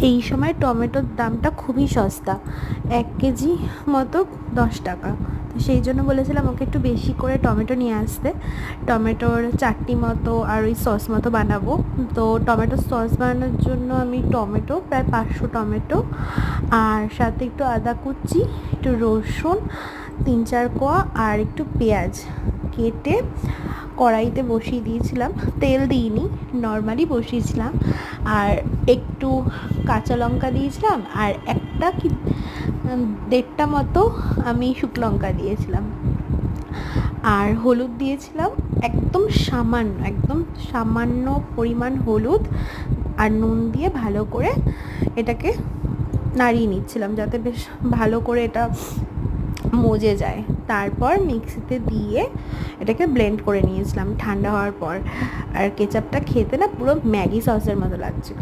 এই সময় টমেটোর দামটা খুবই সস্তা, 1 কেজি মতো 10 টাকা। তো সেই জন্য বলেছিলাম ওকে একটু বেশি করে টমেটো নিয়ে আসতে, টমেটোর চাটনি মতো আর ওই সস মতো বানাবো। তো টমেটোর সস বানানোর জন্য আমি টমেটো প্রায় 500 টমেটো আর সাথে একটু আদা কুচি, একটু রসুন 3-4 কোয়া আর একটু পেঁয়াজ কেটে কড়াইতে বসিয়ে দিয়েছিলাম। তেল দিইনি, নর্মালি বসিয়েছিলাম। আর একটু কাঁচা লঙ্কা দিয়েছিলাম আর একটা কি 1.5টা মতো আমি শুকনো লঙ্কা দিয়েছিলাম আর হলুদ দিয়েছিলাম একদম সামান্য পরিমাণ হলুদ আর নুন দিয়ে ভালো করে এটাকে নাড়িয়ে নিচ্ছিলাম যাতে বেশ ভালো করে এটা মজে যায়। তারপর মিক্সিতে দিয়ে এটাকে ব্লেন্ড করে নিয়েছিলাম ঠান্ডা হওয়ার পর। আর কেচাপটা খেতে না পুরো ম্যাগি সসের মতো লাগছিল।